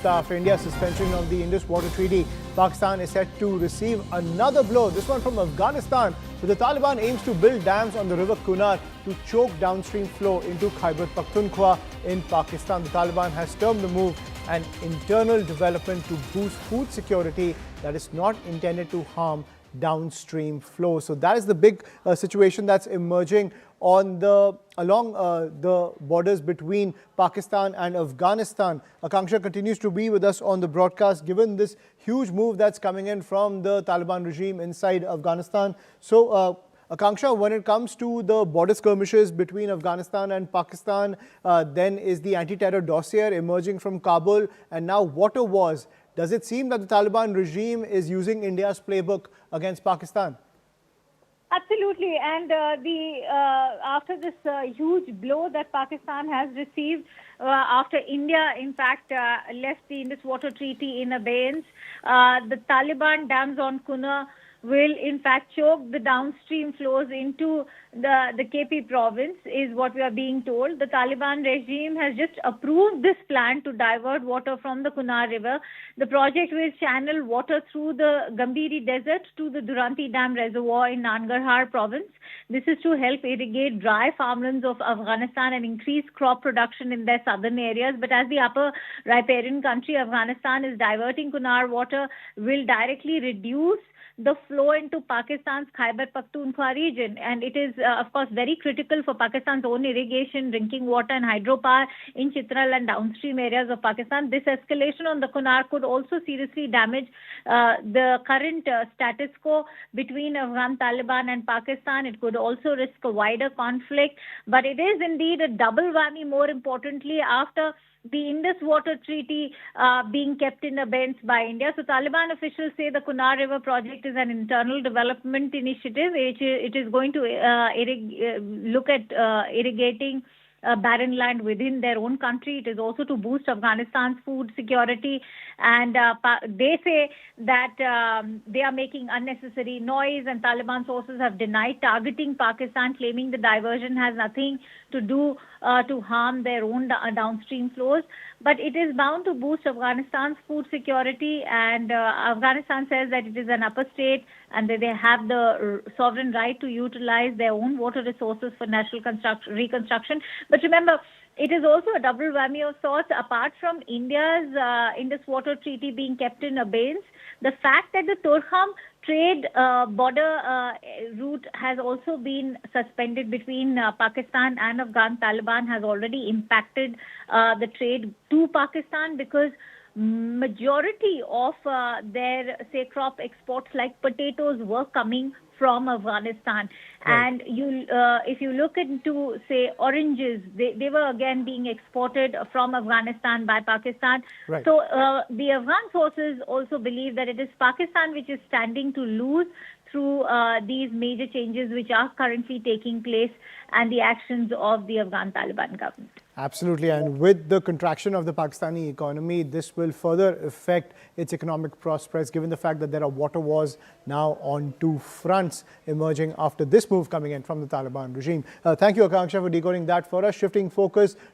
after India's suspension of the Indus Water Treaty, Pakistan is set to receive another blow, this one from Afghanistan, where the Taliban aims to build dams on the River Kunar to choke downstream flow into Khyber-Pakhtunkhawa in Pakistan. The Taliban has termed the move an internal development to boost food security that is not intended to harm downstream flow. So that is the big situation that's emerging on along the borders between Pakistan and Afghanistan. Akanksha continues to be with us on the broadcast, given this huge move that's coming in from the Taliban regime inside Afghanistan. So Akanksha, when it comes to the border skirmishes between Afghanistan and Pakistan, then is the anti-terror dossier emerging from Kabul, and now water wars. Does it seem that the Taliban regime is using India's playbook against Pakistan? Absolutely, and after this huge blow that Pakistan has received, after India, in fact, left the Indus Water Treaty in abeyance, the Taliban dams on Kunar will in fact choke the downstream flows into the KP province, is what we are being told. The Taliban regime has just approved this plan to divert water from the Kunar River. The project will channel water through the Gambhiri Desert to the Duranti Dam reservoir in Nangarhar province. This is to help irrigate dry farmlands of Afghanistan and increase crop production in their southern areas. But as the upper riparian country, Afghanistan is diverting Kunar water, will directly reduce the flow into Pakistan's Khyber-Pakhtunkhawa region. And it is, of course, very critical for Pakistan's own irrigation, drinking water and hydropower in Chitral and downstream areas of Pakistan. This escalation on the Kunar could also seriously damage the current status quo between Afghan Taliban and Pakistan. It could also risk a wider conflict. But it is indeed a double whammy, more importantly, after the Indus Water Treaty being kept in abeyance by India. So Taliban officials say the Kunar River project is an internal development initiative. It is going to look at irrigating barren land within their own country. It is also to boost Afghanistan's food security. And they say that they are making unnecessary noise, and Taliban sources have denied targeting Pakistan, claiming the diversion has nothing to do to harm their own downstream flows. But it is bound to boost Afghanistan's food security, and Afghanistan says that it is an upper state and that they have the sovereign right to utilize their own water resources for national reconstruction. But remember, it is also a double whammy of sorts. Apart from India's Indus Water Treaty being kept in abeyance, the fact that the Torkham trade border route has also been suspended between Pakistan and Afghan Taliban has already impacted the trade to Pakistan, because majority of their, say, crop exports like potatoes were coming from Afghanistan. Right. And if you look into, say, oranges, they were again being exported from Afghanistan by Pakistan. Right. So the Afghan sources also believe that it is Pakistan which is standing to lose through these major changes which are currently taking place and the actions of the Afghan Taliban government. Absolutely. And with the contraction of the Pakistani economy, this will further affect its economic prospects, given the fact that there are water wars now on two fronts emerging after this move coming in from the Taliban regime. Thank you, Akanksha, for decoding that for us. Shifting focus